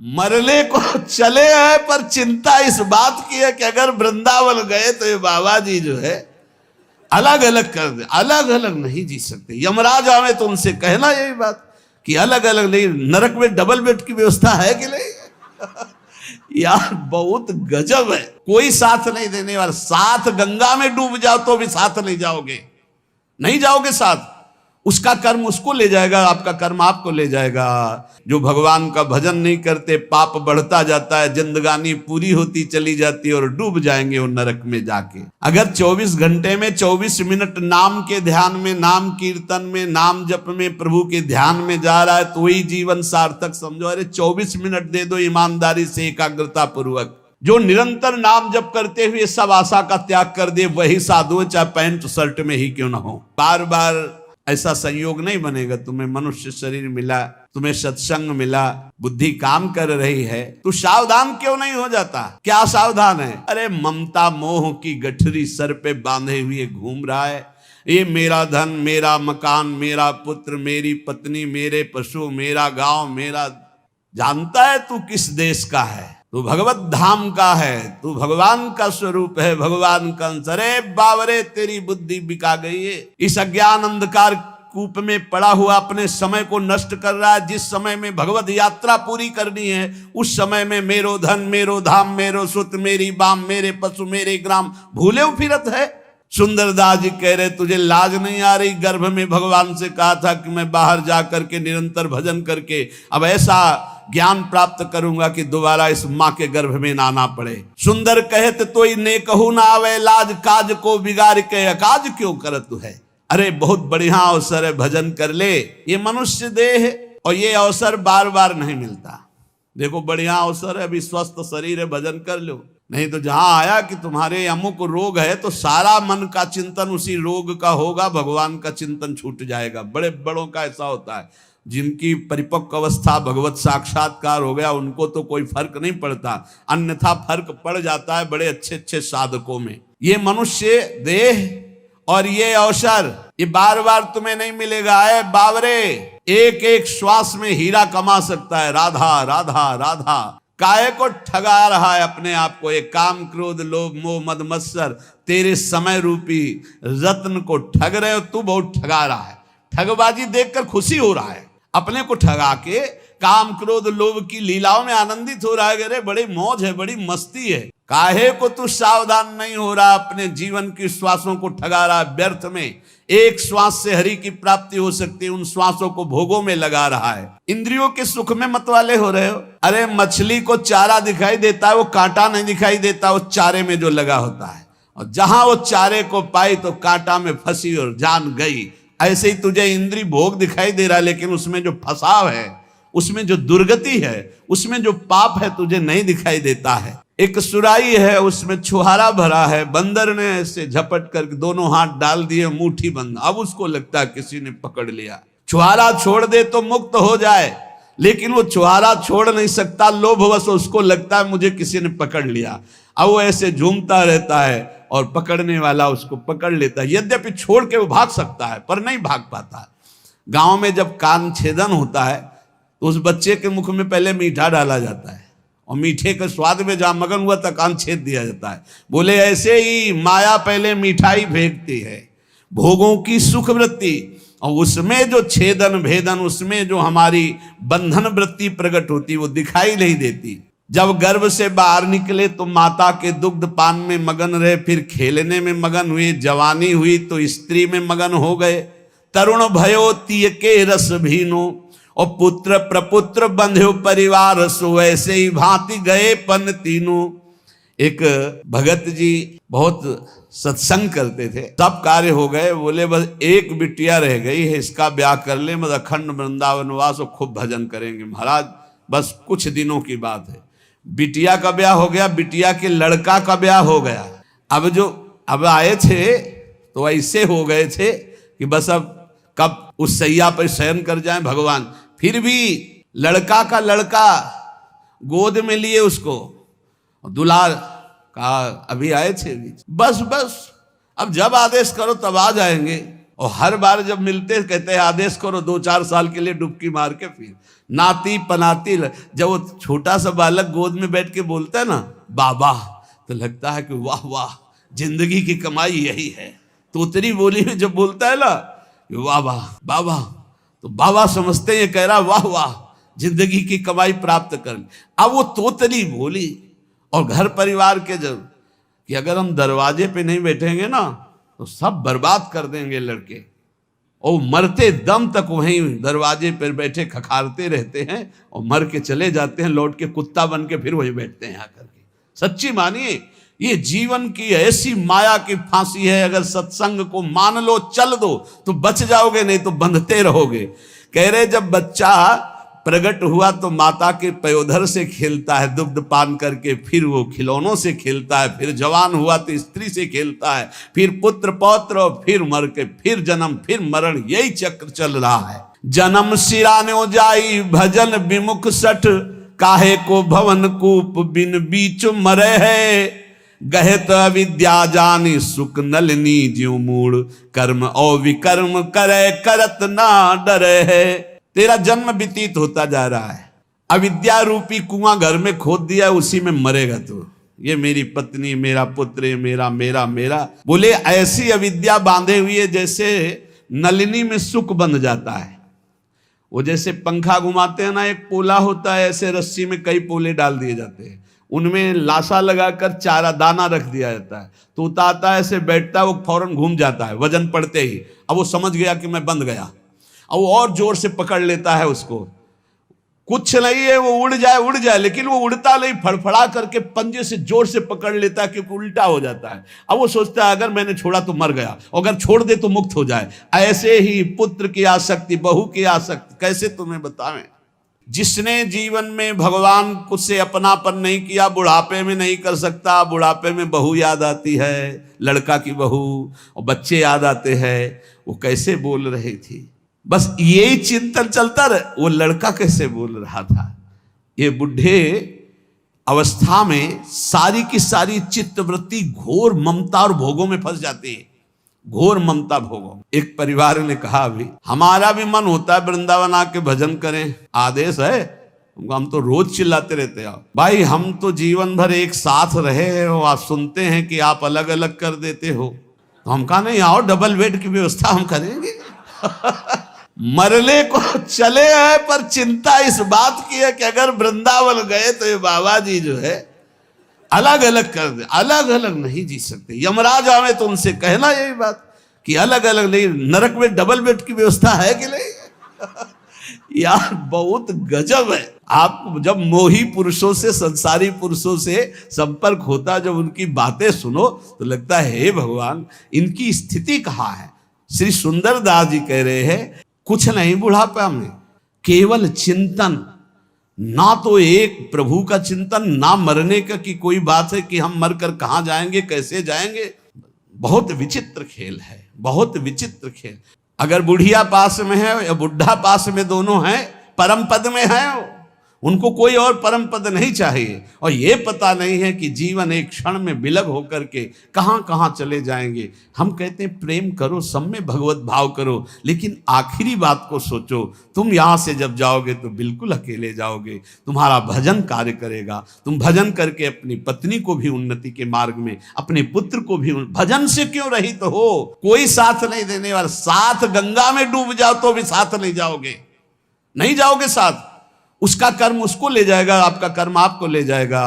मरने को चले हैं, पर चिंता इस बात की है कि अगर वृंदावन गए तो ये बाबा जी जो है अलग अलग कर दे, अलग अलग नहीं जी सकते। यमराज आवे तो उनसे कहना यही बात कि अलग अलग नहीं, नरक में डबल बेड की व्यवस्था है कि नहीं। यार बहुत गजब है, कोई साथ नहीं देने वाला। साथ गंगा में डूब जाओ तो भी साथ नहीं जाओगे, नहीं जाओगे साथ। उसका कर्म उसको ले जाएगा, आपका कर्म आपको ले जाएगा। जो भगवान का भजन नहीं करते, पाप बढ़ता जाता है, जिंदगानी पूरी होती चली जाती है और डूब जाएंगे वो नरक में जाके। अगर 24 घंटे में 24 मिनट नाम के ध्यान में, नाम कीर्तन में, नाम जप में, प्रभु के ध्यान में जा रहा है तो वही जीवन सार्थक समझो। अरे 24 मिनट दे दो ईमानदारी से, एकाग्रता पूर्वक। जो निरंतर नाम जप करते हुए सब आशा का त्याग कर दे, वही साधु है, चाहे पैंट शर्ट में ही क्यों ना हो। बार बार ऐसा संयोग नहीं बनेगा। तुम्हें मनुष्य शरीर मिला, तुम्हें सत्संग मिला, बुद्धि काम कर रही है, तो सावधान क्यों नहीं हो जाता? क्या सावधान है? अरे ममता मोह की गठरी सर पे बांधे हुए घूम रहा है। ये मेरा धन, मेरा मकान, मेरा पुत्र, मेरी पत्नी, मेरे पशु, मेरा गांव, मेरा। जानता है तू किस देश का है? तू भगवत धाम का है, तू भगवान का स्वरूप है, भगवान का अंश। अरे बावरे तेरी बुद्धि बिका गई है। इस अज्ञान अंधकार कूप में पड़ा हुआ अपने समय को नष्ट कर रहा है। जिस समय में भगवत यात्रा पूरी करनी है, उस समय में मेरो धन, मेरो धाम, मेरो सुत, मेरी बाम, मेरे पशु, मेरे ग्राम भूले फिरत है। सुंदरदास जी कह रहे तुझे लाज नहीं आ रही? गर्भ में भगवान से कहा था कि मैं बाहर जा करके निरंतर भजन करके अब ऐसा ज्ञान प्राप्त करूंगा कि दोबारा इस माँ के गर्भ में ना आना पड़े। सुंदर कहत तो ने कहू ना आवे, लाज काज को बिगाड़ के अकाज क्यों करत है। अरे बहुत बढ़िया अवसर है, भजन कर ले। ये मनुष्य देह और ये अवसर बार बार नहीं मिलता। देखो बढ़िया अवसर है, अभी स्वस्थ शरीर है, भजन कर लो। नहीं तो जहां आया कि तुम्हारे अमुक रोग है तो सारा मन का चिंतन उसी रोग का होगा, भगवान का चिंतन छूट जाएगा। बड़े बड़ों का ऐसा होता है, जिनकी परिपक्व अवस्था भगवत साक्षात्कार हो गया उनको तो कोई फर्क नहीं पड़ता, अन्यथा फर्क पड़ जाता है बड़े अच्छे अच्छे साधकों में। ये मनुष्य देह और ये अवसर ये बार बार तुम्हें नहीं मिलेगा। है बावरे, एक एक श्वास में हीरा कमा सकता है। राधा राधा राधा काहे को ठगा रहा है अपने आप को? एक काम क्रोध लोभ मोह मद मत्सर तेरे समय रूपी रत्न को ठग रहे हो। तू बहुत ठगा रहा है, ठगबाजी देखकर खुशी हो रहा है, अपने को ठगा के काम क्रोध लोभ की लीलाओं में आनंदित हो रहा है। अरे बड़ी मौज है, बड़ी मस्ती है। काहे को तू सावधान नहीं हो रहा? अपने जीवन की श्वासों को ठगा रहा है व्यर्थ में। एक श्वास से हरि की प्राप्ति हो सकती है, उन श्वासों को भोगों में लगा रहा है। इंद्रियों के सुख में मतवाले हो रहे हो। अरे मछली को चारा दिखाई देता है, वो कांटा नहीं दिखाई देता, वो चारे में जो लगा होता है। और जहां वो चारे को पाई तो कांटा में फंसी और जान गई। ऐसे ही तुझे इंद्री भोग दिखाई दे रहा है, लेकिन उसमें जो फसाव है, उसमें जो दुर्गति है, उसमें जो पाप है तुझे नहीं दिखाई देता है। एक सुराही है, उसमें छुहारा भरा है, बंदर ने ऐसे झपट कर दोनों हाथ डाल दिए, मुट्ठी बंद। अब उसको लगता है किसी ने पकड़ लिया। छुहारा छोड़ दे तो मुक्त हो जाए, लेकिन वो छुहारा छोड़ नहीं सकता, लोभवश उसको लगता है मुझे किसी ने पकड़ लिया। अब वो ऐसे झूमता रहता है और पकड़ने वाला उसको पकड़ लेता है। यद्यपि छोड़ के वो भाग सकता है पर नहीं भाग पाता। गांव में जब कान छेदन होता है तो उस बच्चे के मुख में पहले मीठा डाला जाता है और मीठे के स्वाद में जहां मगन हुआ तक कान छेद दिया जाता है। बोले ऐसे ही माया पहले मिठाई फेंकती है, भोगों की सुख वृत्ति, और उसमें जो छेदन भेदन, उसमें जो हमारी बंधन वृत्ति प्रकट होती वो दिखाई नहीं देती। जब गर्भ से बाहर निकले तो माता के दुग्ध पान में मगन रहे, फिर खेलने में मगन हुए, जवानी हुई तो स्त्री में मगन हो गए। तरुण भयो तिय के रस भीनो, और पुत्र प्रपुत्र बंध्यो परिवार सो, ऐसे ही भांति गए पन तीनों। एक भगत जी बहुत सत्संग करते थे, सब कार्य हो गए, बोले बस एक बिटिया रह गई है, इसका ब्याह कर ले, मतलब अखंड वृंदावन वास और खूब भजन करेंगे। महाराज बस कुछ दिनों की बात है, बिटिया का ब्याह हो गया, बिटिया के लड़का का ब्याह हो गया। अब आए थे तो ऐसे हो गए थे कि बस अब कब उस सैया पर शयन कर जाए भगवान। फिर भी लड़का का लड़का गोद में लिए उसको, दुलार का अभी आए थे, बस अब जब आदेश करो तब आ जाएंगे। और हर बार जब मिलते कहते हैं आदेश करो 2-4 साल के लिए डुबकी मार के फिर नाती पनाती। जब वो छोटा सा बालक गोद में बैठ के बोलता है ना बाबा, तो लगता है कि वाह वाह, जिंदगी की कमाई यही है। तोतरी बोली में जब बोलता है ना वाह वाह बाबा, तो बाबा समझते हैं कह रहा वाह वाह, जिंदगी की कमाई प्राप्त कर ली। अब वो तोतली बोली और घर परिवार के जब कि अगर हम दरवाजे पे नहीं बैठेंगे ना तो सब बर्बाद कर देंगे लड़के, और मरते दम तक वहीं दरवाजे पर बैठे खखारते रहते हैं और मर के चले जाते हैं, लौट के कुत्ता बन के फिर वहीं बैठते हैं आकर के। सच्ची मानिए, ये जीवन की ऐसी माया की फांसी है। अगर सत्संग को मान लो, चल दो तो बच जाओगे, नहीं तो बंधते रहोगे। कह रहे जब बच्चा प्रकट हुआ तो माता के पयोधर से खेलता है दुग्ध पान करके, फिर वो खिलौनों से खेलता है, फिर जवान हुआ तो स्त्री से खेलता है, फिर पुत्र पौत्र, और फिर मर के फिर जन्म फिर मरण, यही चक्र चल रहा है। जन्म सिरानो जाई भजन विमुख सठ, काहे को भवन कूप बिन बीच मरे है, गहे तो अविद्या जानी सुख नलिनी ज्यों मूड़, कर्म और विकर्म करे करत ना डरे है। तेरा जन्म व्यतीत होता जा रहा है, अविद्या रूपी कुआं घर में खोद दिया, उसी में मरेगा तू। ये मेरी पत्नी, मेरा पुत्र, मेरा मेरा मेरा, बोले ऐसी अविद्या बांधे हुई है जैसे नलिनी में सुख बंध जाता है। वो जैसे पंखा घुमाते हैं ना, एक पोला होता है, ऐसे रस्सी में कई पोले डाल दिए जाते हैं, उनमें लाशा लगाकर चारा दाना रख दिया जाता है। तोता आता है, ऐसे बैठता है, वो फौरन घूम जाता है वजन पड़ते ही। अब वो समझ गया कि मैं बंध गया, अब वो और जोर से पकड़ लेता है उसको। कुछ नहीं है, वो उड़ जाए, लेकिन वो उड़ता नहीं, फड़फड़ा करके पंजे से जोर से पकड़ लेता है, क्योंकि उल्टा हो जाता है। अब वो सोचता है अगर मैंने छोड़ा तो मर गया, अगर छोड़ दे तो मुक्त हो जाए। ऐसे ही पुत्र की आसक्ति, बहू की आसक्ति, कैसे तुम्हें बतावें। जिसने जीवन में भगवान को से अपनापन नहीं किया, बुढ़ापे में नहीं कर सकता। बुढ़ापे में बहू याद आती है, लड़का की बहू, और बच्चे याद आते हैं, वो कैसे बोल रही थी, बस यही चिंतन चलता रहे। वो लड़का कैसे बोल रहा था। ये बुढ़े अवस्था में सारी की सारी चित्तवृत्ति घोर ममता और भोगों में फंस जाती है, घोर ममता भोगों। एक परिवार ने कहा अभी हमारा भी मन होता है वृंदावन आके भजन करें, आदेश है, हम तो रोज चिल्लाते रहते हैं। भाई हम तो जीवन भर एक साथ रहे हैं और आप सुनते हैं कि आप अलग अलग कर देते हो, तो हम कहा नहीं आओ डबल बेड की व्यवस्था हम करेंगे। मरने को चले हैं, पर चिंता इस बात की है कि अगर वृंदावन गए तो ये बाबा जी जो है अलग अलग कर दे, अलग अलग नहीं जी सकते। यमराज आवे तो उनसे कहना यही बात कि अलग अलग नहीं, नरक में डबल बेड की व्यवस्था है कि नहीं। यार बहुत गजब है। आप जब मोही पुरुषों से, संसारी पुरुषों से संपर्क होता, जब उनकी बातें सुनो तो लगता है हे भगवान इनकी स्थिति कहाँ है। श्री सुंदरदास जी कह रहे हैं कुछ नहीं बुढ़ापा में, केवल चिंतन, ना तो एक प्रभु का चिंतन, ना मरने का कि कोई बात है कि हम मरकर कहाँ जाएंगे, कैसे जाएंगे। बहुत विचित्र खेल है, बहुत विचित्र खेल। अगर बुढ़िया पास में है या बुढ़ा पास में, दोनों हैं परम पद में है, उनको कोई और परम पद नहीं चाहिए। और ये पता नहीं है कि जीवन एक क्षण में विलग होकर के कहाँ कहाँ चले जाएंगे। हम कहते हैं प्रेम करो, सब में भगवत भाव करो, लेकिन आखिरी बात को सोचो। तुम यहाँ से जब जाओगे तो बिल्कुल अकेले जाओगे, तुम्हारा भजन कार्य करेगा। तुम भजन करके अपनी पत्नी को भी उन्नति के मार्ग में, अपने पुत्र को भी, भजन से क्यों रहित हो, कोई साथ नहीं देने वाला। साथ गंगा में डूब जाओ तो भी साथ नहीं जाओगे, नहीं जाओगे साथ। उसका कर्म उसको ले जाएगा, आपका कर्म आपको ले जाएगा।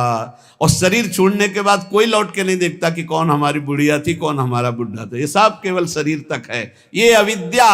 और शरीर छोड़ने के बाद कोई लौट के नहीं देखता कि कौन हमारी बुढ़िया थी, कौन हमारा बुढ़ा था। ये सब केवल शरीर तक है। ये अविद्या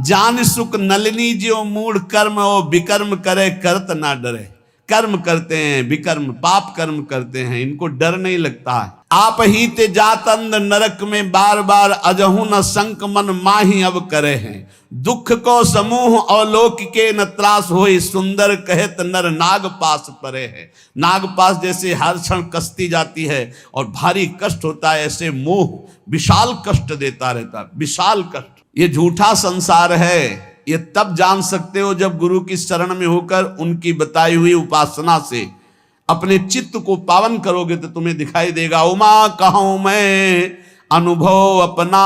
जान सुख नलिनी ज्यों मूढ़, कर्म और विकर्म करे करत ना डरे। कर्म करते हैं, विकर्म पाप कर्म करते हैं, इनको डर नहीं लगता है। आप ही ते जातंद नरक में बार बार, अजहु न संक मन माही अब करे हैं। दुख को समूह अवलोक के न त्रास होई, सुंदर कहत नर नाग पास परे है। नाग पास जैसे हर क्षण कसती जाती है और भारी कष्ट होता है, ऐसे मोह विशाल कष्ट देता रहता, विशाल कष्ट। ये झूठा संसार है। ये तब जान सकते हो जब गुरु की शरण में होकर उनकी बताई हुई उपासना से अपने चित्त को पावन करोगे तो तुम्हें दिखाई देगा। उमा कहूं मैं अनुभव अपना,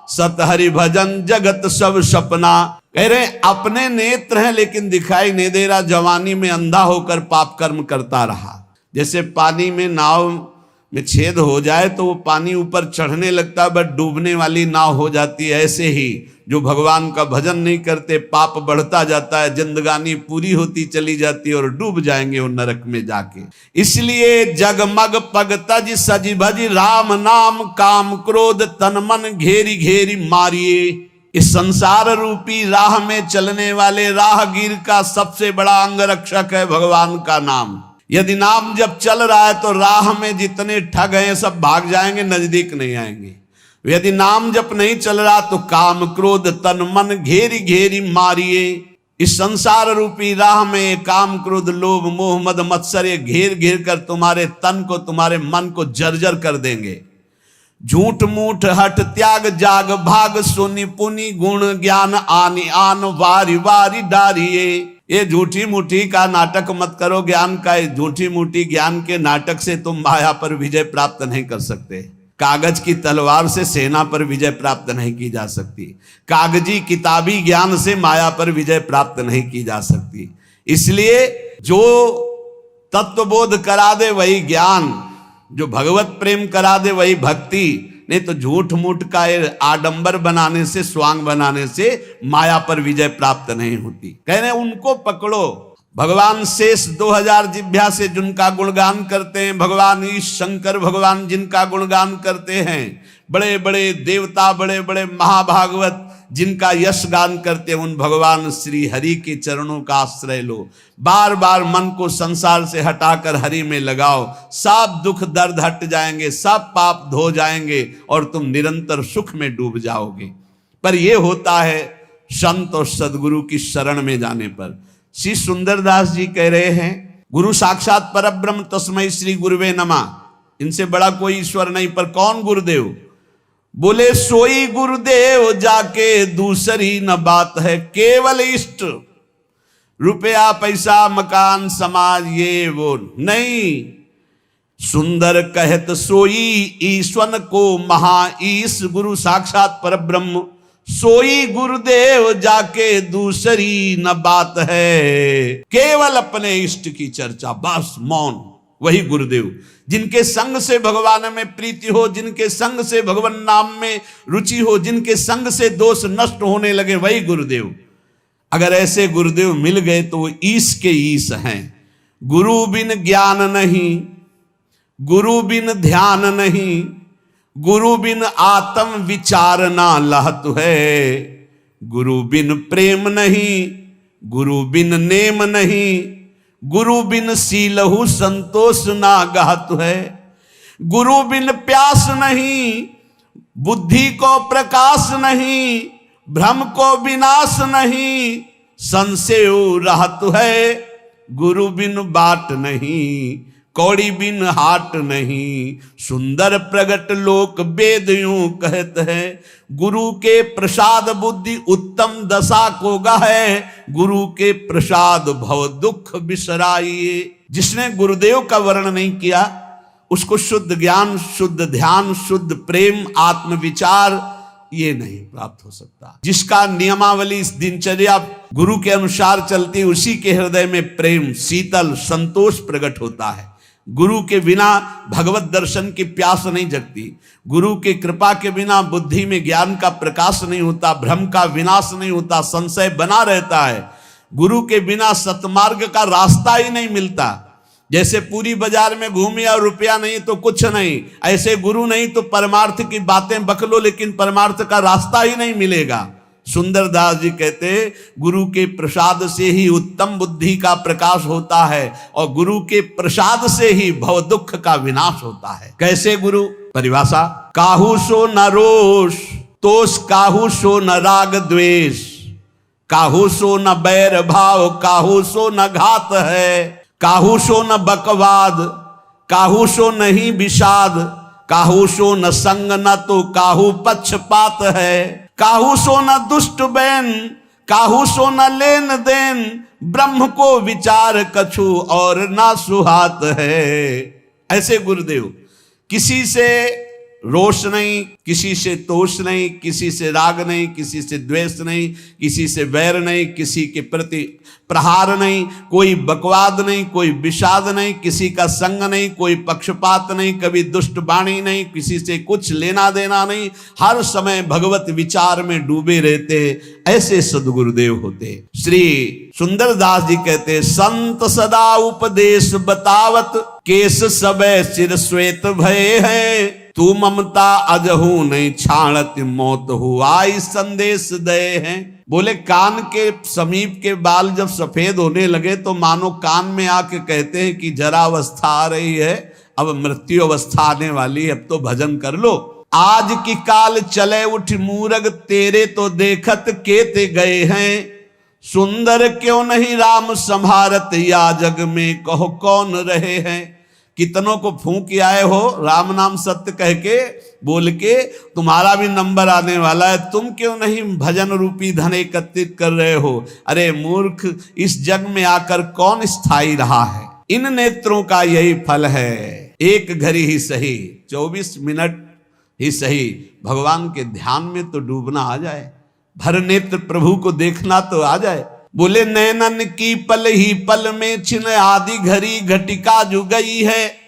सत हरि भजन जगत सब सपना। कह रहे अपने नेत्र हैं लेकिन दिखाई नहीं दे रहा, जवानी में अंधा होकर पाप कर्म करता रहा। जैसे पानी में नाव में छेद हो जाए तो वो पानी ऊपर चढ़ने लगता है बट डूबने वाली नाव हो जाती है। ऐसे ही जो भगवान का भजन नहीं करते पाप बढ़ता जाता है, जिंदगानी पूरी होती चली जाती है और डूब जाएंगे वो नरक में जाके। इसलिए जगमग पग तज सज भज राम नाम, काम क्रोध तन मन घेरी घेरी मारिए। इस संसार रूपी राह में चलने वाले राहगीर का सबसे बड़ा अंगरक्षक है भगवान का नाम। यदि नाम जब चल रहा है तो राह में जितने ठग हैं सब भाग जाएंगे, नजदीक नहीं आएंगे। यदि नाम जप नहीं चल रहा तो काम क्रोध तन मन घेरी घेरी मारिए। इस संसार रूपी राह में काम क्रोध लोभ मोह मद मत्सर ये घेर घेर कर तुम्हारे तन को तुम्हारे मन को जर्जर कर देंगे। झूठ मूठ हट त्याग जाग भाग सुनि पुनि गुण ज्ञान आनि आन वारी वारी डारिये। ये झूठी मूठी का नाटक मत करो ज्ञान का। झूठी मूठी ज्ञान के नाटक से तुम माया पर विजय प्राप्त नहीं कर सकते। कागज की तलवार से सेना पर विजय प्राप्त नहीं की जा सकती। कागजी किताबी ज्ञान से माया पर विजय प्राप्त नहीं की जा सकती। इसलिए जो तत्वबोध करा दे वही ज्ञान, जो भगवत प्रेम करा दे वही भक्ति। नहीं तो झूठ मूठ का आडंबर बनाने से स्वांग बनाने से माया पर विजय प्राप्त नहीं होती। कह रहे उनको पकड़ो। भगवान शेष 2000 जिभ्या से जिनका गुणगान करते हैं, भगवान ईश शंकर भगवान जिनका गुणगान करते हैं, बड़े बड़े देवता बड़े बड़े महाभागवत जिनका यश गान करते हैं, उन भगवान श्री हरि के चरणों का आश्रय लो। बार बार मन को संसार से हटाकर हरि में लगाओ, सब दुख दर्द हट जाएंगे, सब पाप धो जाएंगे और तुम निरंतर सुख में डूब जाओगे। पर यह होता है संत और सदगुरु की शरण में जाने पर। श्री सुंदरदास जी कह रहे हैं गुरु साक्षात परब्रह्म तस्मै श्री गुरुवे नमः। इनसे बड़ा कोई ईश्वर नहीं। पर कौन गुरुदेव? बोले सोई गुरुदेव जाके दूसरी न बात है, केवल इष्ट रुपया पैसा मकान समाज ये वो नहीं। सुंदर कहत सोई ईश्वन को महा ईश, गुरु साक्षात परब्रह्म सोई गुरुदेव जाके दूसरी न बात है। केवल अपने इष्ट की चर्चा, बस मौन, वही गुरुदेव। जिनके संग से भगवान में प्रीति हो, जिनके संग से भगवान नाम में रुचि हो, जिनके संग से दोष नष्ट होने लगे, वही गुरुदेव। अगर ऐसे गुरुदेव मिल गए तो वो ईश के ईश हैं। गुरु बिन ज्ञान नहीं, गुरु बिन ध्यान नहीं, गुरु बिन आत्म विचार ना लहत है। गुरु बिन प्रेम नहीं, गुरु बिन नेम नहीं, गुरु बिन सीलहु संतोष ना गहत है। गुरु बिन प्यास नहीं, बुद्धि को प्रकाश नहीं, भ्रम को विनाश नहीं, संशय रहत है। गुरु बिन बाट नहीं, कौड़ी बिन हाट नहीं, सुंदर प्रगट लोक वेद यूं कहत है। गुरु के प्रसाद बुद्धि उत्तम दशा को गहे, गुरु के प्रसाद भव दुख बिसराइए। जिसने गुरुदेव का वर्णन नहीं किया उसको शुद्ध ज्ञान, शुद्ध ध्यान, शुद्ध प्रेम, आत्म विचार ये नहीं प्राप्त हो सकता। जिसका नियमावली इस दिनचर्या गुरु के अनुसार चलती, उसी के हृदय में प्रेम, शीतल, संतोष प्रकट होता है। गुरु के बिना भगवत दर्शन की प्यास नहीं जगती। गुरु के कृपा के बिना बुद्धि में ज्ञान का प्रकाश नहीं होता, भ्रम का विनाश नहीं होता, संशय बना रहता है। गुरु के बिना सतमार्ग का रास्ता ही नहीं मिलता। जैसे पूरी बाजार में घूमे और रुपया नहीं तो कुछ नहीं, ऐसे गुरु नहीं तो परमार्थ की बातें बकलो लेकिन परमार्थ का रास्ता ही नहीं मिलेगा। सुंदरदास जी कहते गुरु के प्रसाद से ही उत्तम बुद्धि का प्रकाश होता है और गुरु के प्रसाद से ही भव दुख का विनाश होता है। कैसे गुरु? परिभाषा, काहू सो न रोष तोष, काहू सो न राग द्वेष, काहू सो न बैर भाव, काहू सो न घात है, काहू सो न बकवाद, काहू सो नहीं विषाद, काहू सो न संग न तो काहू पक्षपात है, काहू सो न दुष्ट बैन, काहू सो न लेन देन, ब्रह्म को विचार कछु और ना सुहात है। ऐसे गुरुदेव किसी से रोष नहीं, किसी से तोष नहीं, किसी से राग नहीं, किसी से द्वेष नहीं, किसी से वैर नहीं, किसी के प्रति प्रहार नहीं, कोई बकवाद नहीं, कोई विषाद नहीं, किसी का संग नहीं, कोई पक्षपात नहीं, कभी दुष्ट वाणी नहीं, किसी से कुछ लेना देना नहीं, हर समय भगवत विचार में डूबे रहते, ऐसे सद्गुरुदेव होते। श्री सुंदरदास जी कहते, संत सदा उपदेश बतावत, केस सबे सिर श्वेत भय है, तू ममता अजहू नहीं छाणत, मौत हुआ संदेश दे हैं। बोले कान के समीप के बाल जब सफेद होने लगे तो मानो कान में आके कहते हैं कि जरा अवस्था आ रही है, अब मृत्यु अवस्था आने वाली है, अब तो भजन कर लो। आज की काल चले उठ मूरग, तेरे तो देखत केते गए हैं, सुंदर क्यों नहीं राम संभारत, या जग में कहो कौन रहे हैं। कितनों को फूंक आए हो राम नाम सत्य कह के बोल के, तुम्हारा भी नंबर आने वाला है, तुम क्यों नहीं भजन रूपी धन एकत्रित कर रहे हो। अरे मूर्ख, इस जग में आकर कौन स्थायी रहा है। इन नेत्रों का यही फल है, एक घड़ी ही सही, 24 मिनट ही सही, भगवान के ध्यान में तो डूबना आ जाए, भर नेत्र प्रभु को देखना तो आ जाए। बोले नैनन की पल ही पल में छिन आदि घड़ी घटिका जो गई है,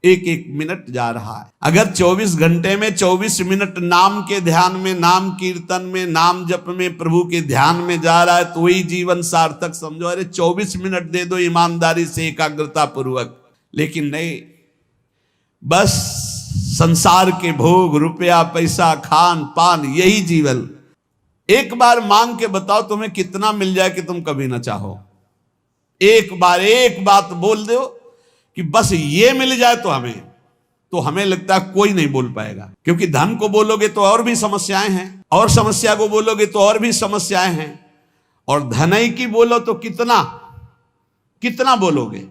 एक एक मिनट जा रहा है। अगर 24 घंटे में 24 मिनट नाम के ध्यान में, नाम कीर्तन में, नाम जप में, प्रभु के ध्यान में जा रहा है तो वही जीवन सार्थक समझो। अरे 24 मिनट दे दो ईमानदारी से, एकाग्रता पूर्वक। लेकिन नहीं, बस संसार के भोग, रुपया पैसा, खान पान, यही जीवन। एक बार मांग के बताओ तुम्हें कितना मिल जाए कि तुम कभी ना चाहो। एक बार एक बात बोल दो कि बस ये मिल जाए तो हमें लगता है कोई नहीं बोल पाएगा, क्योंकि धन को बोलोगे तो और भी समस्याएं हैं, और समस्या को बोलोगे तो और भी समस्याएं हैं, और धनई की बोलो तो कितना बोलोगे,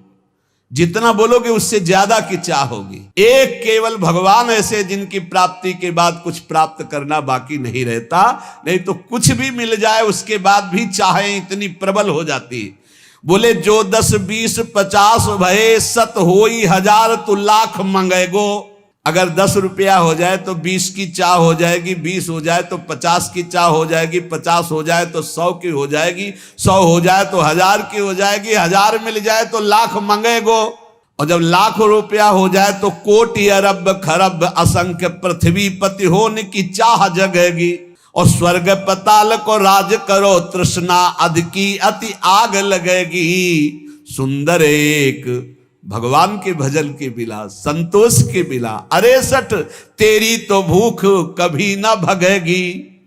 जितना बोलोगे उससे ज्यादा की चाह होगी। एक केवल भगवान ऐसे जिनकी प्राप्ति के बाद कुछ प्राप्त करना बाकी नहीं रहता, नहीं तो कुछ भी मिल जाए उसके बाद भी चाहें इतनी प्रबल हो जाती। बोले जो 10 20 50 भये, सत होई हजार तू लाख मंगेगो। अगर 10 रुपया हो जाए तो 20 की चाह हो जाएगी, 20 हो जाए तो 50 की चाह हो जाएगी, 50 हो जाए तो 100 की हो जाएगी, 100 हो जाए तो 1000 की हो जाएगी, 1000 मिल जाए तो लाख मंगेगो, और जब लाख रुपया हो जाए तो कोटि अरब खरब असंख्य पृथ्वी पति होने की चाह जगेगी, और स्वर्ग पताल को राज करो तृष्णा अध की अति आग लगेगी। सुंदर एक भगवान के भजन के बिना, संतोष के बिना, अरे सठ तेरी तो भूख कभी ना भगेगी।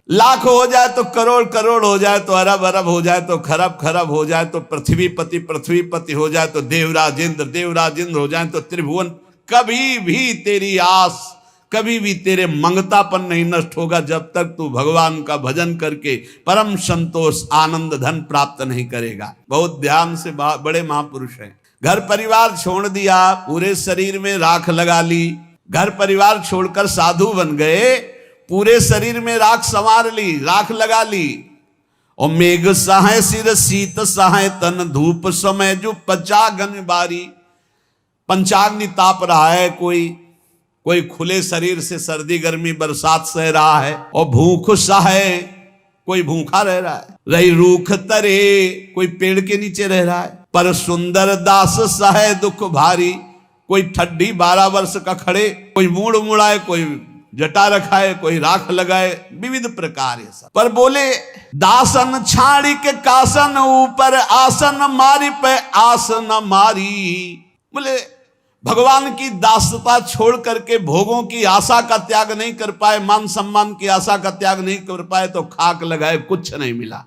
लाख हो जाए तो करोड़ करोड़ हो जाए, तो अरब अरब हो जाए, तो खरब खरब हो जाए, तो पृथ्वी पति हो जाए, तो देवराज इंद्र हो जाए, तो त्रिभुवन, कभी भी तेरी आस, कभी भी तेरे मंगतापन नहीं नष्ट होगा जब तक तू भगवान का भजन करके परम संतोष आनंद धन प्राप्त नहीं करेगा। बहुत ध्यान से, बड़े महापुरुष हैं। घर परिवार छोड़ दिया, पूरे शरीर में राख लगा ली, घर परिवार छोड़कर साधु बन गए, पूरे शरीर में राख संवार ली, राख लगा ली। और मेघ सहाय सिर शीत सहाय तन, धूप समय जो पचागन बारी। पंचाग्नि ताप रहा है, कोई खुले शरीर से सर्दी गर्मी बरसात सह रहा है, और भूख सहाय, कोई भूखा रह रहा है, रही रूख तरे, कोई पेड़ के नीचे रह रहा है। पर सुंदर दास सहे दुख भारी, कोई ठड्डी 12 वर्ष का खड़े, कोई मूड़ मुड़ाए, कोई जटा रखाए, कोई राख लगाए, विविध प्रकार ये सब। पर बोले दासन छाड़ी के कासन, ऊपर आसन मारी पे आसन मारी। बोले भगवान की दासता छोड़ करके भोगों की आशा का त्याग नहीं कर पाए, मान सम्मान की आशा का त्याग नहीं कर पाए, तो खाक लगाए कुछ नहीं मिला।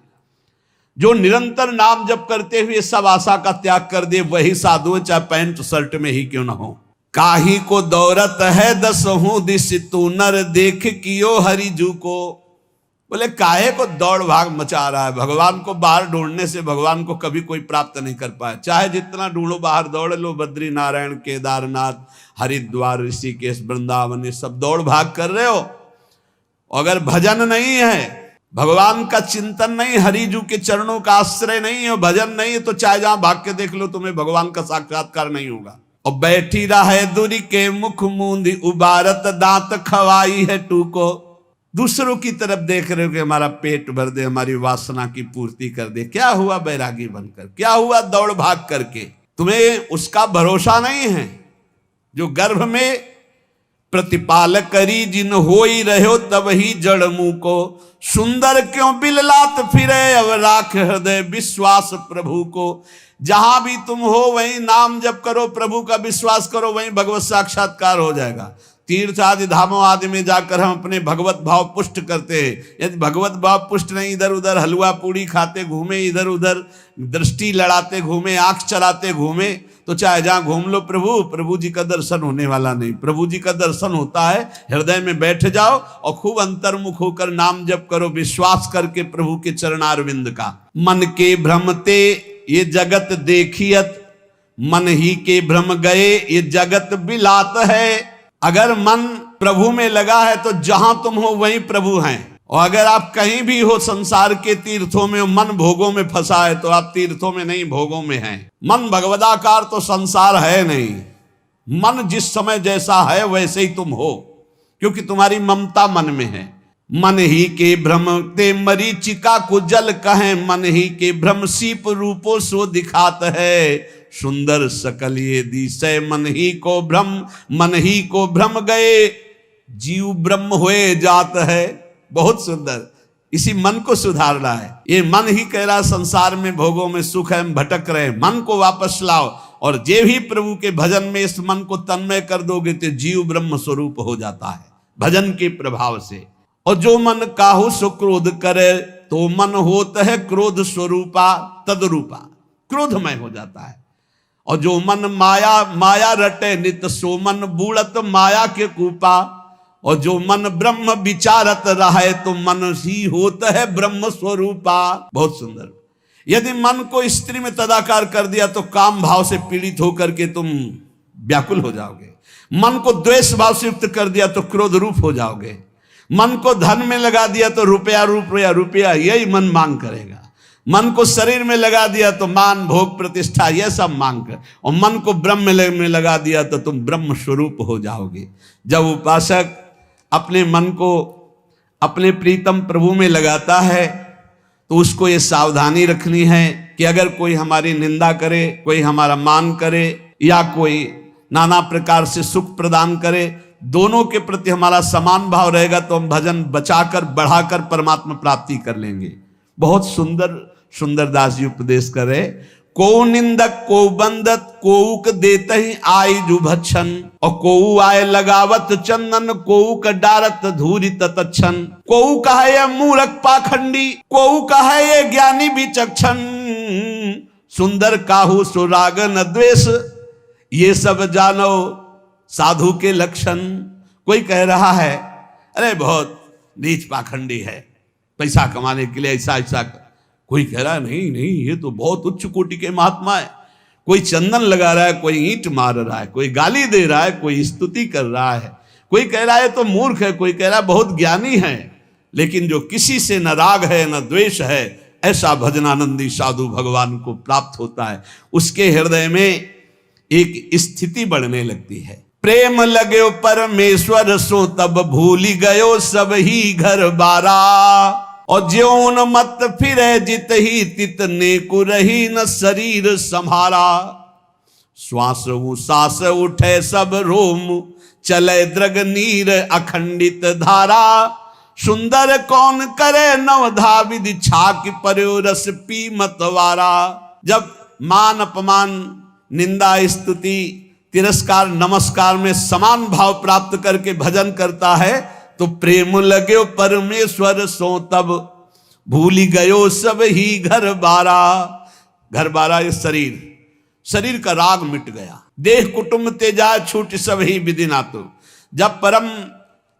जो निरंतर नाम जप करते हुए सब आशा का त्याग कर दे, वही साधु चाहे पैंट शर्ट में ही क्यों ना हो। काहे को दौरत है 10 दिस, तू नर देख कियो हरिजू को। बोले काहे को दौड़ भाग मचा रहा है, भगवान को बाहर ढूंढने से भगवान को कभी कोई प्राप्त नहीं कर पाया। चाहे जितना ढूंढो, बाहर दौड़ लो, बद्री नारायण केदारनाथ हरिद्वार ऋषिकेश वृंदावन, सब दौड़ भाग कर रहे हो। अगर भजन नहीं है, भगवान का चिंतन नहीं, हरिजू के चरणों का आश्रय नहीं है, भजन नहीं है, तो चाहे जहां भाग के देख लो, तुम्हें भगवान का साक्षात्कार नहीं होगा। और बैठी रहे दूरी के मुख मूंदी उबारत दांत खवाई है टूको। दूसरों की तरफ देख रहे हो कि हमारा पेट भर दे, हमारी वासना की पूर्ति कर दे। क्या हुआ बैरागी बनकर, क्या हुआ दौड़ भाग करके? तुम्हें उसका भरोसा नहीं है जो गर्भ में प्रतिपाल करी जिन होई रहो तब ही जड़ मुंह को। सुंदर क्यों बिललात फिरे अब राख हृदय विश्वास प्रभु को। जहां भी तुम हो वहीं नाम जप करो, प्रभु का विश्वास करो, वहीं भगवत साक्षात्कार हो जाएगा। तीर्थ आदि धामों आदि में जाकर हम अपने भगवत भाव पुष्ट करते हैं। यदि भगवत भाव पुष्ट नहीं, इधर उधर हलवा पूड़ी खाते घूमे, इधर उधर दृष्टि लड़ाते घूमे, आंख चलाते घूमे, तो चाहे जहां घूम लो प्रभु जी का दर्शन होने वाला नहीं। प्रभु जी का दर्शन होता है हृदय में बैठ जाओ और खूब अंतर्मुख होकर नाम जप करो, विश्वास करके प्रभु के चरणारविंद का। मन के भ्रमते ये जगत देखियत, मन ही के भ्रम गए ये जगत बिलात है। अगर मन प्रभु में लगा है तो जहां तुम हो वहीं प्रभु हैं। और अगर आप कहीं भी हो संसार के तीर्थों में, मन भोगों में फंसा है तो आप तीर्थों में नहीं भोगों में हैं। मन भगवदाकार तो संसार है नहीं। मन जिस समय जैसा है वैसे ही तुम हो, क्योंकि तुम्हारी ममता मन में है। मन ही के भ्रम ते मरीचिका को जल कहें, मन ही के भ्रम सीप रूपो सो दिखात है। सुंदर सकल ये दिशय मन ही को भ्रम, मन ही को भ्रम गए जीव ब्रह्म हुए जात है। बहुत सुंदर, इसी मन को सुधारना है। ये मन ही कह रहा संसार में भोगों में सुख है, हम भटक रहे हैं, मन को वापस लाओ। और जे भी प्रभु के भजन में इस मन को तन्मय कर दोगे तो जीव ब्रह्म स्वरूप हो जाता है भजन के प्रभाव से। और जो मन काहू सो क्रोध करे तो मन होता है क्रोध स्वरूपा तदरूपा, क्रोधमय हो जाता है। और जो मन माया रटे नित सो मन बूढ़त माया के कूपा। और जो मन ब्रह्म विचारत रहे तो मन ही होता है ब्रह्म स्वरूपा। बहुत सुंदर। यदि मन को स्त्री में तदाकार कर दिया तो काम भाव से पीड़ित होकर के तुम व्याकुल हो जाओगे। मन को द्वेष भाव से युक्त कर दिया तो क्रोध रूप हो जाओगे। मन को धन में लगा दिया तो रुपया यही मन मांग करेगा। मन को शरीर में लगा दिया तो मान भोग प्रतिष्ठा यह सब मांग कर। और मन को ब्रह्म में लगा दिया तो तुम ब्रह्म स्वरूप हो जाओगे। जब उपासक अपने मन को अपने प्रीतम प्रभु में लगाता है तो उसको ये सावधानी रखनी है कि अगर कोई हमारी निंदा करे, कोई हमारा मान करे या कोई नाना प्रकार से सुख प्रदान करे, दोनों के प्रति हमारा समान भाव रहेगा तो हम भजन बचाकर बढ़ाकर परमात्मा प्राप्ति कर लेंगे। बहुत सुंदर सुंदर दास जी उपदेश करे। को निंदक को बंदत कोउक देते ही आई जु भक्षण। और कोउ आए लगावत चंदन कोउक डारत धूरी ततच्छन। कोउ कहे ये मूर्ख पाखंडी, कोउ कहे ये ज्ञानी विचक्षण। सुंदर काहू सुराग न द्वेष, ये सब जानो साधु के लक्षण। कोई कह रहा है अरे बहुत नीच पाखंडी है, पैसा कमाने के लिए ऐसा ऐसा। कोई कह रहा है नहीं नहीं ये तो बहुत उच्च कोटि के महात्मा है। कोई चंदन लगा रहा है, कोई ईंट मार रहा है, कोई गाली दे रहा है, कोई स्तुति कर रहा है, कोई कह रहा है तो मूर्ख है, कोई कह रहा है बहुत ज्ञानी है। लेकिन जो किसी से न राग है न द्वेष है, ऐसा भजनानंदी साधु भगवान को प्राप्त होता है। उसके हृदय में एक स्थिति बढ़ने लगती है। प्रेम लगे परमेश्वर सो तब भूली गयो सब ही घर बारा। और ज्योन मत फिरे जित ही तितने को रही न शरीर संभारा। श्वास सांस उठे सब रोम चले द्रग नीर अखंडित धारा। सुंदर कौन करे नवधा विधि छाक पर्यो रस पी मतवारा। जब मान अपमान निंदा स्तुति तिरस्कार नमस्कार में समान भाव प्राप्त करके भजन करता है तो प्रेम लगे परमेश्वर सो तब भूली गयो सब ही घर बारा। घर बारा ये शरीर का राग मिट गया। देह कुटुंब तेजा छूट सब ही विधि नातु। जब परम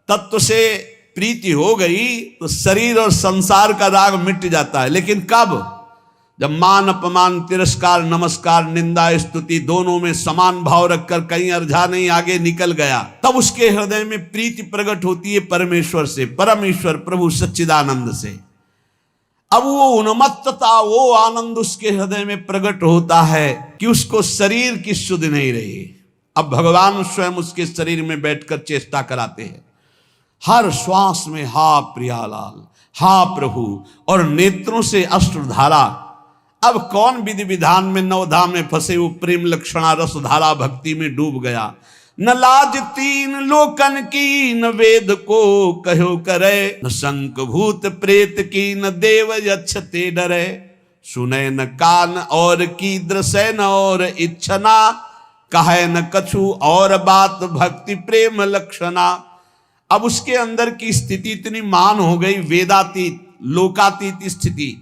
तत्व से प्रीति हो गई तो शरीर और संसार का राग मिट जाता है। लेकिन कब? जब मान अपमान तिरस्कार नमस्कार निंदा स्तुति दोनों में समान भाव रखकर कहीं अर्झा नहीं आगे निकल गया, तब उसके हृदय में प्रीति प्रकट होती है परमेश्वर से, परमेश्वर प्रभु सच्चिदानंद से। अब वो उन्मत्तता वो आनंद उसके हृदय में प्रकट होता है कि उसको शरीर की सुध नहीं रही, अब भगवान स्वयं उसके शरीर में बैठकर चेष्टा कराते हैं। हर श्वास में हा प्रियालाल, हा प्रभु, और नेत्रों से अश्रुधारा। अब कौन विधि विधान में नवधाम में फंसे वो प्रेम लक्षणा रस धारा भक्ति में डूब गया। न लाज तीन लोकन की, न वेद को कहो करे, न शंख भूत प्रेत की, न देव यक्षते डरे। सुने न कान और की दृश्य न और इच्छना, कहे न कछु और बात भक्ति प्रेम लक्षणा। अब उसके अंदर की स्थिति इतनी मान हो गई, वेदातीत लोकातीत स्थिति।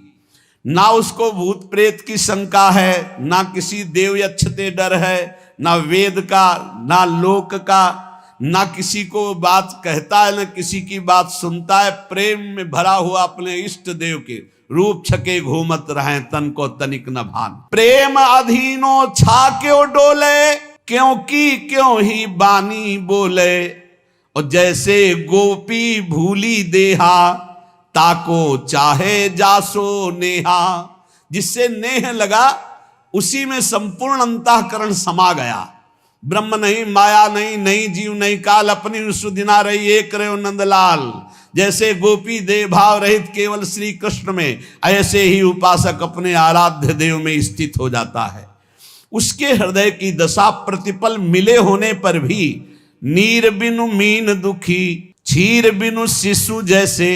ना उसको भूत प्रेत की शंका है, ना किसी देव यक्षते डर है, ना वेद का, ना लोक का, ना किसी को बात कहता है, ना किसी की बात सुनता है। प्रेम में भरा हुआ अपने इष्ट देव के रूप छके घूमत रहे, तन को तनिक न भान। प्रेम अधीनो छा क्यों डोले, क्योंकि क्यों ही बानी बोले। और जैसे गोपी भूली देहा, ताको चाहे जासो नेहा। जिससे नेह लगा उसी में संपूर्ण अंतःकरण समा गया। ब्रह्म नहीं, माया नहीं, नहीं जीव नहीं काल, अपनी सुदिना रही एक रहे नंदलाल। जैसे गोपी देह भाव रहित केवल श्री कृष्ण में, ऐसे ही उपासक अपने आराध्य देव में स्थित हो जाता है। उसके हृदय की दशा प्रतिपल मिले होने पर भी, नीर बिनु मीन दुखी, क्षीर बिनु शिशु जैसे,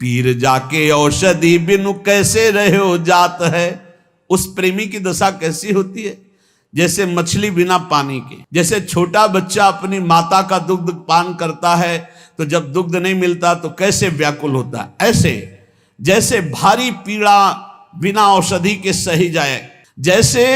पीर जाके औषधि बिनु कैसे रहे हो जात है। उस प्रेमी की दशा कैसी होती है? जैसे मछली बिना पानी के। जैसे छोटा बच्चा अपनी माता का दुग्ध पान करता है तो जब दुग्ध नहीं मिलता तो कैसे व्याकुल होता है, ऐसे जैसे भारी पीड़ा बिना औषधि के सही जाए। जैसे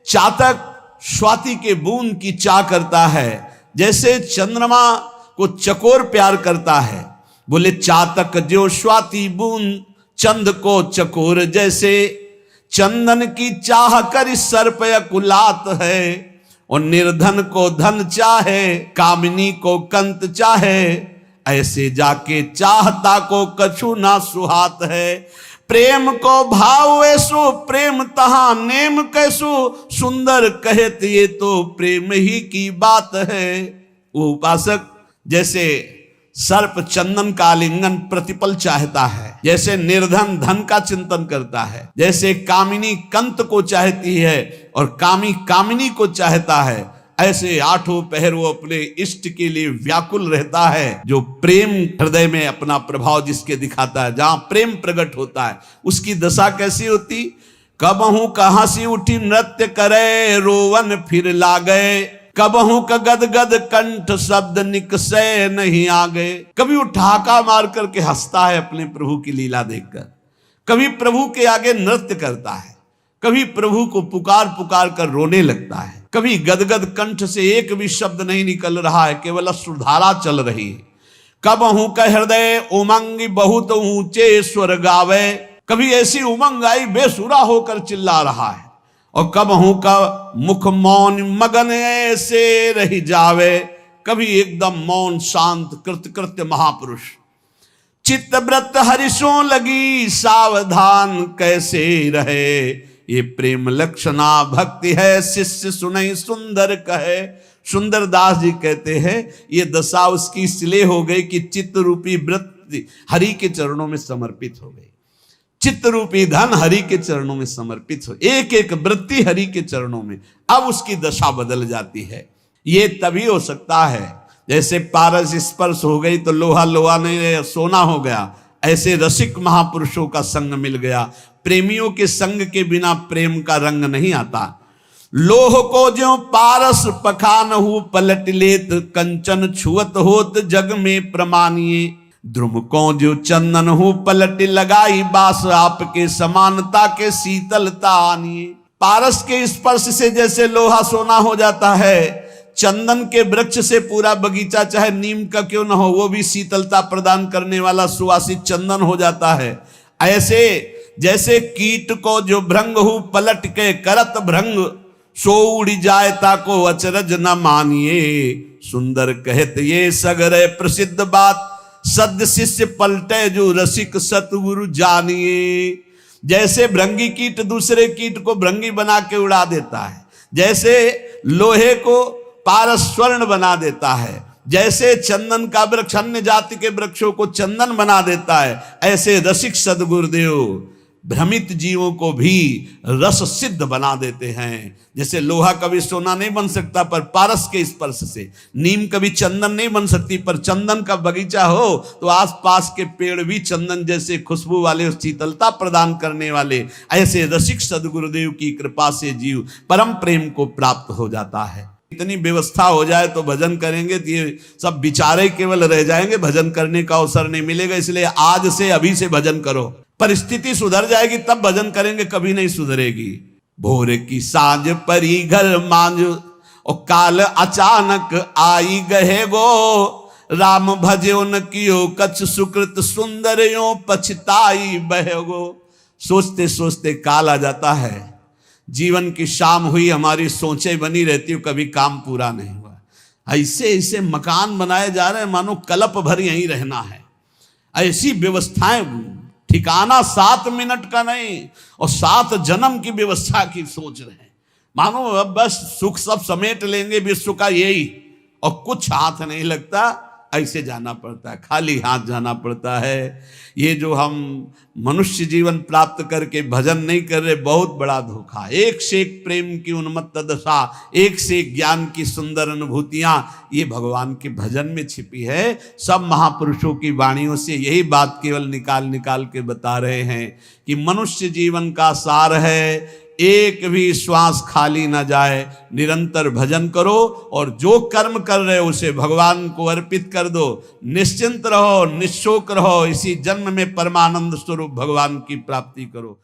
चातक स्वाति के बूंद की चाह करता है, जैसे चंद्रमा को चकोर प्यार करता है। बोले चातक जो स्वाति बूंद चंद को चकोर जैसे, चंदन की चाह कर सर्प कुलात है। और निर्धन को धन चाहे, कामिनी को कंत चाहे, ऐसे जाके चाहता को कछु ना सुहात है। प्रेम को भाव ऐसो प्रेम तहा नेम कैसो, सुंदर कहत ये तो प्रेम ही की बात है। वो उपासक जैसे सर्प चंदन का आलिंगन प्रतिपल चाहता है, जैसे निर्धन धन का चिंतन करता है, जैसे कामिनी कंत को चाहती है और कामी कामिनी को चाहता है, ऐसे आठों पहर वो अपने इष्ट के लिए व्याकुल रहता है। जो प्रेम हृदय में अपना प्रभाव जिसके दिखाता है, जहां प्रेम प्रकट होता है, उसकी दशा कैसी होती। कबहू कहां सी उठी नृत्य करे, रोवन फिर लागे, कबहू का गद गद कंठ शब्द निकसे नहीं आ गए। कभी वो ठहाका मार करके हंसता है अपने प्रभु की लीला देखकर, कभी प्रभु के आगे नृत्य करता है, कभी प्रभु को पुकार पुकार कर रोने लगता है, कभी गदगद कंठ से एक भी शब्द नहीं निकल रहा है, केवल अश्रुधारा चल रही है। कबहू का हृदय उमंग बहुत ऊंचे स्वर गावे, कभी ऐसी उमंग आई बेसुरा होकर चिल्ला रहा है। और कबहू का मुख मौन मगन ऐसे रही जावे, कभी एकदम मौन शांत कृत्य महापुरुष। चित्त व्रत हरिशों लगी सावधान कैसे रहे, ये प्रेम लक्षणा भक्ति है शिष्य सुनई सुंदर कहे। सुंदर दास जी कहते हैं ये दशा उसकी इसलिए हो गई कि चित्त रूपी व्रत हरि के चरणों में समर्पित हो गई। चित्त रूपी धन हरि के चरणों में समर्पित हो, एक एक वृत्ति हरि के चरणों में, अब उसकी दशा बदल जाती है। ये तभी हो सकता है जैसे पारस स्पर्श हो गई तो लोहा लोहा नहीं सोना हो गया, ऐसे रसिक महापुरुषों का संग मिल गया। प्रेमियों के संग के बिना प्रेम का रंग नहीं आता। लोह को ज्यों पारस पखान हु पलट लेत, कंचन छुअत होत जग में प्रमानिए। ध्रुव को जो चंदन हो पलट लगाई, बास आपके समानता के शीतलता आनिए। पारस के स्पर्श से जैसे लोहा सोना हो जाता है, चंदन के वृक्ष से पूरा बगीचा चाहे नीम का क्यों न हो वो भी शीतलता प्रदान करने वाला सुवासित चंदन हो जाता है। ऐसे जैसे कीट को जो भृंग हो पलट के करत भृंग, सो उड़ जाए ताको अचरज न मानिए। सुंदर कहत ये सगरे प्रसिद्ध बात, सद शिष्य पलटे जो रसिक सतगुरु जानिए। जैसे भृंगी कीट दूसरे कीट को भृंगी बना के उड़ा देता है, जैसे लोहे को पारस स्वर्ण बना देता है, जैसे चंदन का वृक्ष अन्य जाति के वृक्षों को चंदन बना देता है, ऐसे रसिक सद्गुरुदेव भ्रमित जीवों को भी रस सिद्ध बना देते हैं। जैसे लोहा कभी सोना नहीं बन सकता पर पारस के स्पर्श से, नीम कभी चंदन नहीं बन सकती पर चंदन का बगीचा हो तो आसपास के पेड़ भी चंदन जैसे खुशबू वाले, शीतलता प्रदान करने वाले, ऐसे रसिक सद्गुरुदेव की कृपा से जीव परम प्रेम को प्राप्त हो जाता है। इतनी व्यवस्था हो जाए तो भजन करेंगे तो ये सब बिचारे केवल रह जाएंगे, भजन करने का अवसर नहीं मिलेगा। इसलिए आज से अभी से भजन करो, परिस्थिति सुधर जाएगी तब भजन करेंगे, कभी नहीं सुधरेगी। भोर की सांझ परी घर मांझ और काल अचानक आई गहे गो, राम भजो न कियो कछ सुकृत सुंदर यो पछताई बहे गो। सोचते सोचते काल आ जाता है, जीवन की शाम हुई, हमारी सोचें बनी रहती हो, कभी काम पूरा नहीं हुआ। ऐसे ऐसे मकान बनाए जा रहे हैं मानो कल्प भर यहीं रहना है। ऐसी व्यवस्थाएं, ठिकाना 7 मिनट का नहीं और 7 जन्म की व्यवस्था की सोच रहे हैं, मानो अब बस सुख सब समेट लेंगे विश्व का यही, और कुछ हाथ नहीं लगता। ऐसे जाना पड़ता है, खाली हाथ जाना पड़ता है। ये जो हम मनुष्य जीवन प्राप्त करके भजन नहीं कर रहे, बहुत बड़ा धोखा। एक से एक प्रेम की उन्मत्त दशा, एक से एक ज्ञान की सुंदर अनुभूतियां, ये भगवान के भजन में छिपी है। सब महापुरुषों की वाणियों से यही बात केवल निकाल निकाल के बता रहे हैं कि मनुष्य जीवन का सार है, एक भी श्वास खाली ना जाए, निरंतर भजन करो और जो कर्म कर रहे हो उसे भगवान को अर्पित कर दो। निश्चिंत रहो, निशोक रहो, इसी जन्म में परमानंद स्वरूप भगवान की प्राप्ति करो।